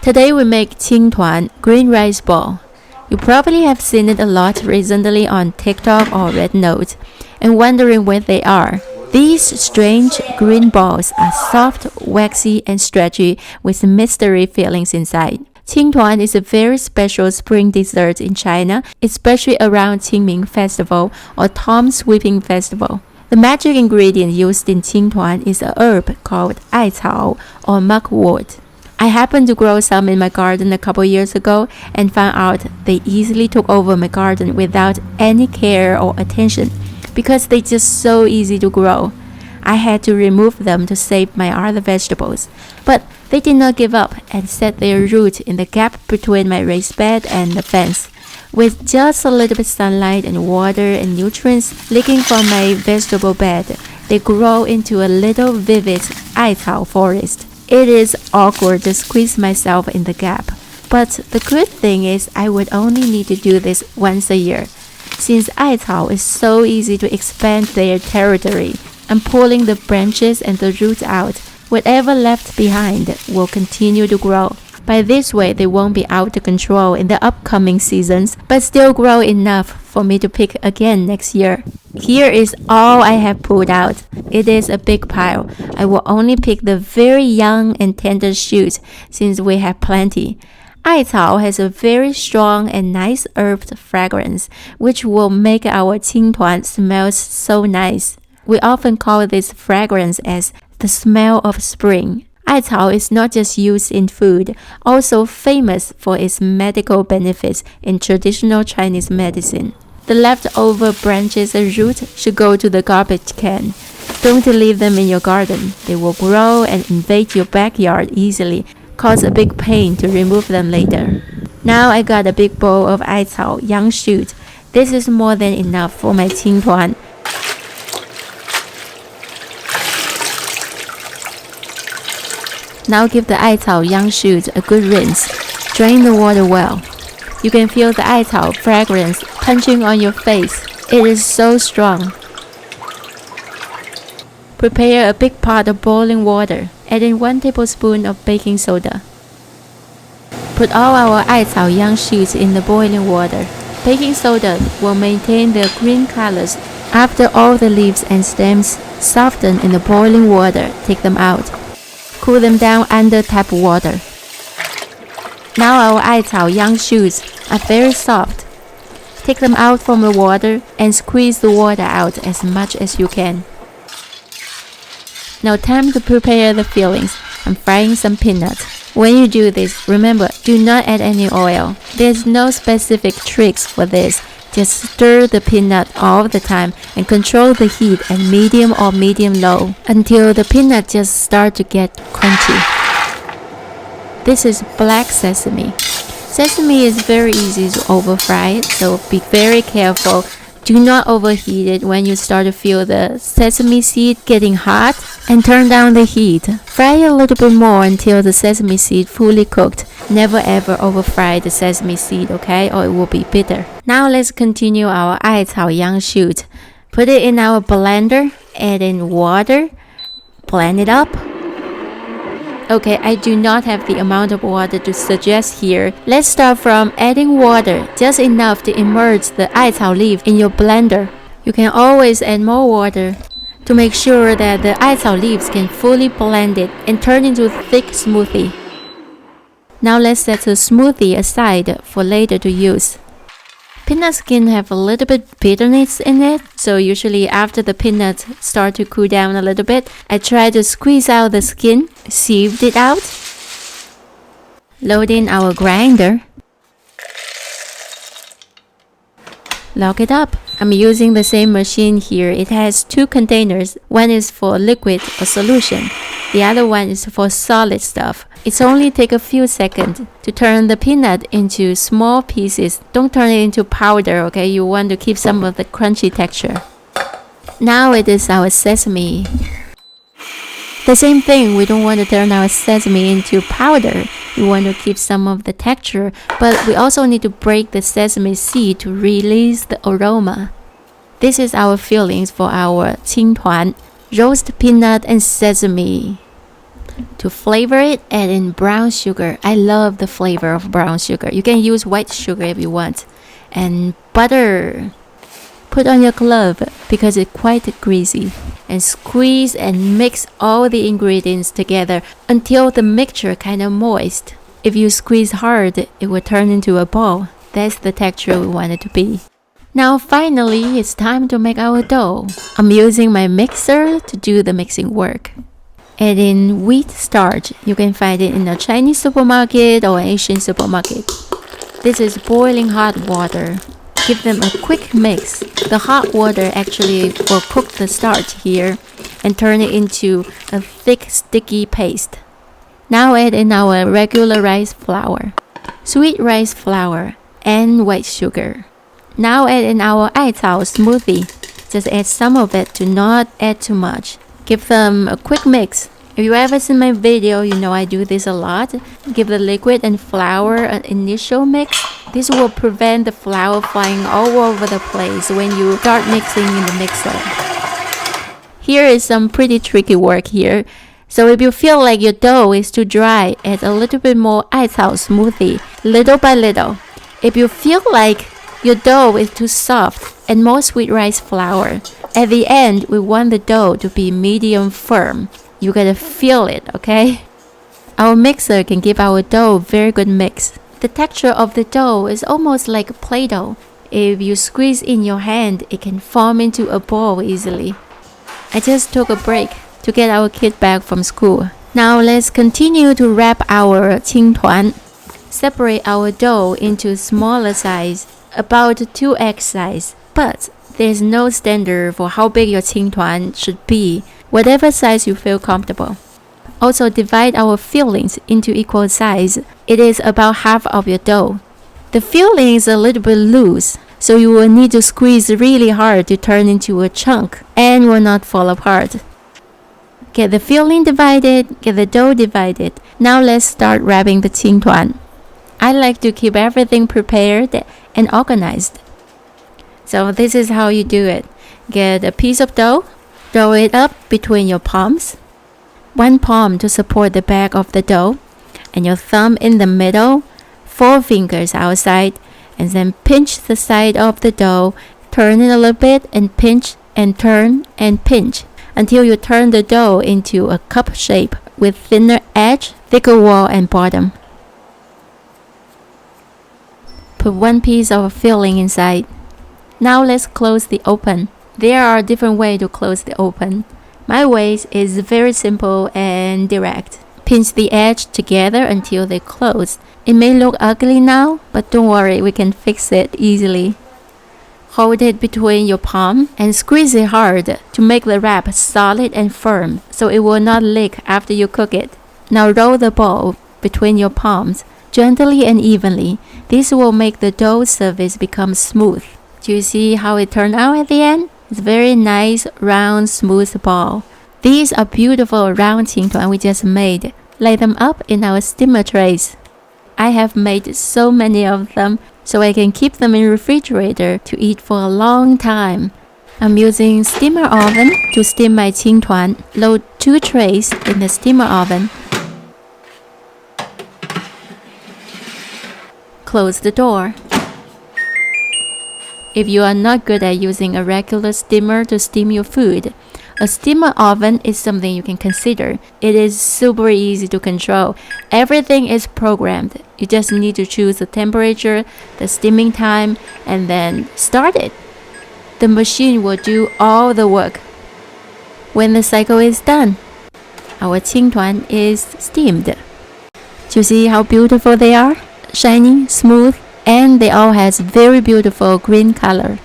Today we make Qingtuan green rice ball. You probably have seen it a lot recently on TikTok or Red Note and wondering what they are. These strange green balls are soft, waxy, and stretchy with mystery fillings inside. Qingtuan is a very special spring dessert in China, especially around Qingming festival or Tom Sweeping festival. The magic ingredient used in Qingtuan is a herb called Ai Cao or mugwort. I happened to grow some in my garden a couple years ago and found out they easily took over my garden without any care or attention because they're just so easy to grow. I had to remove them to save my other vegetables, but they did not give up and set their root in the gap between my raised bed and the fence. With just a little bit sunlight and water and nutrients leaking from my vegetable bed, they grow into a little vivid Ai Cao forest. It is awkward to squeeze myself in the gap, but the good thing is I would only need to do this once a year. Since Ai Cao is so easy to expand their territory, I'm pulling the branches and the roots out. Whatever left behind will continue to grow. By this way, they won't be out of control in the upcoming seasons, but still grow enough for me to pick again next year. Here is all I have pulled out. It is a big pile. I will only pick the very young and tender shoots since we have plenty. Ai Cao has a very strong and nice herbed fragrance, which will make our Qingtuan smell so nice. We often call this fragrance as the smell of spring. Ai Cao is not just used in food, also famous for its medical benefits in traditional Chinese medicine. The leftover branches and roots should go to the garbage can. Don't leave them in your garden. They will grow and invade your backyard easily, cause a big pain to remove them later. Now I got a big bowl of Ai Cao young shoot. This is more than enough for my Qingtuan. Now give the Ai Cao young shoot a good rinse. Drain the water well. You can feel the Ai Cao fragrance punching on your face. It is so strong. Prepare a big pot of boiling water. Add in 1 tablespoon of baking soda. Put all our Ai Cao young shoots in the boiling water. Baking soda will maintain their green colors. After all the leaves and stems soften in the boiling water, take them out. Cool them down under tap water. Now our Ai Cao young shoots are very soft. Take them out from the water and squeeze the water out as much as you can. Now time to prepare the fillings. I'm frying some peanuts. When you do this, remember, do not add any oil. There's no specific tricks for this. Just stir the peanut all the time and control the heat at medium or medium-low until the peanut just start to get crunchy. This is black sesame. Sesame is very easy to overfry, so be very careful. Do not overheat it when you start to feel the sesame seed getting hot, and turn down the heat. Fry a little bit more until the sesame seed fully cooked. Never ever overfry the sesame seed, okay, or it will be bitter. Now let's continue our Ai Cao young shoot. Put it in our blender, add in water, blend it up. Okay, I do not have the amount of water to suggest here. Let's start from adding water, just enough to immerse the Ai Cao leaf in your blender. You can always add more water to make sure that the Ai Cao leaves can fully blend it and turn into a thick smoothie. Now let's set the smoothie aside for later to use. Peanut skin have a little bit bitterness in it, so usually after the peanuts start to cool down a little bit, I try to squeeze out the skin, sieve it out, load in our grinder, lock it up. I'm using the same machine here. It has 2 containers. One is for liquid or solution. The other one is for solid stuff. It's only take a few seconds to turn the peanut into small pieces. Don't turn it into powder, okay? You want to keep some of the crunchy texture. Now it is our sesame. The same thing, we don't want to turn our sesame into powder. We want to keep some of the texture, but we also need to break the sesame seed to release the aroma. This is our fillings for our Qingtuan, roast peanut and sesame. To flavor it, add in brown sugar. I love the flavor of brown sugar. You can use white sugar if you want. And butter. Put on your glove because it's quite greasy. And squeeze and mix all the ingredients together until the mixture kind of moist. If you squeeze hard, it will turn into a ball. That's the texture we want it to be. Now finally, it's time to make our dough. I'm using my mixer to do the mixing work. Add in wheat starch. You can find it in a Chinese supermarket or Asian supermarket. This is boiling hot water. Give them a quick mix. The hot water actually will cook the starch here and turn it into a thick, sticky paste. Now add in our regular rice flour, sweet rice flour, and white sugar. Now add in our Ai Cao smoothie. Just add some of it, do not add too much. Give them a quick mix. If you ever seen my video, you know I do this a lot. Give the liquid and flour an initial mix. This will prevent the flour flying all over the place when you start mixing in the mixer. Here is some pretty tricky work here. So if you feel like your dough is too dry, add a little bit more Ai Cao smoothie, little by little. If you feel like your dough is too soft, add more sweet rice flour. At the end, we want the dough to be medium firm. You gotta feel it, okay? Our mixer can give our dough a very good mix. The texture of the dough is almost like Play-Doh. If you squeeze in your hand, it can form into a ball easily. I just took a break to get our kid back from school. Now let's continue to wrap our Qingtuan. Separate our dough into smaller size, about 2x size. But there's no standard for how big your Qingtuan should be, whatever size you feel comfortable. Also divide our fillings into equal size. It is about half of your dough. The filling is a little bit loose, so you will need to squeeze really hard to turn into a chunk and will not fall apart. Get the filling divided, get the dough divided. Now let's start wrapping the Qingtuan. I like to keep everything prepared and organized. So this is how you do it. Get a piece of dough, roll it up between your palms. One palm to support the back of the dough, and your thumb in the middle, 4 fingers outside, and then pinch the side of the dough, turn it a little bit and pinch and turn and pinch until you turn the dough into a cup shape with thinner edge, thicker wall and bottom. Put one piece of filling inside. Now let's close the open. There are different ways to close the open. My way is very simple and direct. Pinch the edge together until they close. It may look ugly now, but don't worry, we can fix it easily. Hold it between your palm and squeeze it hard to make the wrap solid and firm so it will not leak after you cook it. Now roll the ball between your palms gently and evenly. This will make the dough surface become smooth. Do you see how it turned out at the end? It's very nice, round, smooth ball. These are beautiful round Qingtuan we just made. Lay them up in our steamer trays. I have made so many of them, so I can keep them in the refrigerator to eat for a long time. I'm using steamer oven to steam my Qingtuan. Load 2 trays in the steamer oven. Close the door. If you are not good at using a regular steamer to steam your food, a steamer oven is something you can consider. It is super easy to control. Everything is programmed. You just need to choose the temperature, the steaming time, and then start it. The machine will do all the work. When the cycle is done, our Qingtuan is steamed. Do you see how beautiful they are? Shiny, smooth, and they all has very beautiful green color.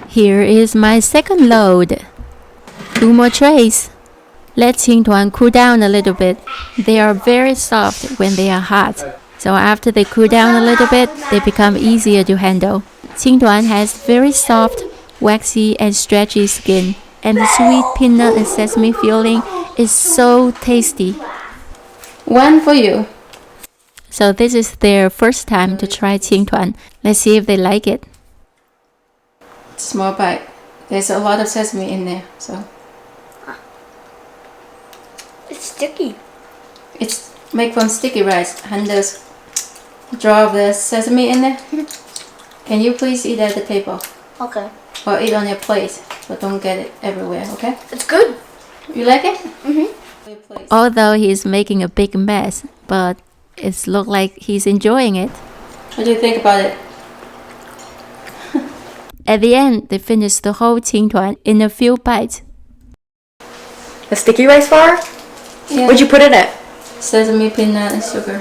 Here is my second load. 2 more trays. Let Qingtuan cool down a little bit. They are very soft when they are hot. So after they cool down a little bit, they become easier to handle. Qingtuan has very soft, waxy and stretchy skin. And the sweet peanut and sesame filling is so tasty. One for you. So this is their first time to try Qingtuan. Let's see if they like it. Small bite. There's a lot of sesame in there, so. It's sticky. It's made from sticky rice and there's a jar of the sesame in there. Can you please eat at the table? Okay. Or eat on your plate, but don't get it everywhere, okay? It's good. You like it? Although he's making a big mess, but it looks like he's enjoying it. What do you think about it? At the end, they finished the whole Qingtuan in a few bites. The sticky rice bar? Yeah. What'd you put in it? Sesame, peanut, and sugar.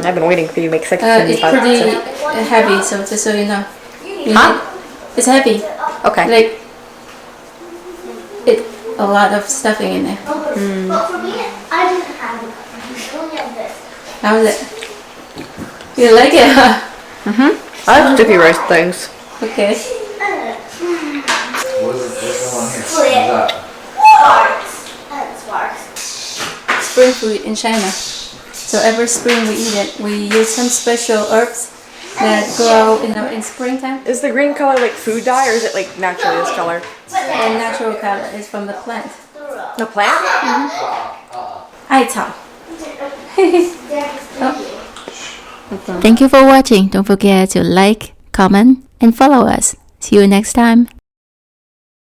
I've been waiting for you to make sex. It's pretty heavy, so just so you know. It's heavy. Okay. Like, a lot of stuffing in there. But for me, I didn't have it. I only have this. How's it? You like it, huh? I like sticky rice things. Okay. What's going on here? What's that? Sparks. Spring food in China. So every spring we eat it. We use some special herbs that grow in springtime. Is the green color like food dye or is it like naturally this color? And natural color is from the plant. The plant? Ai Cao. Thank you for watching. Don't forget to like, comment, and follow us. See you next time.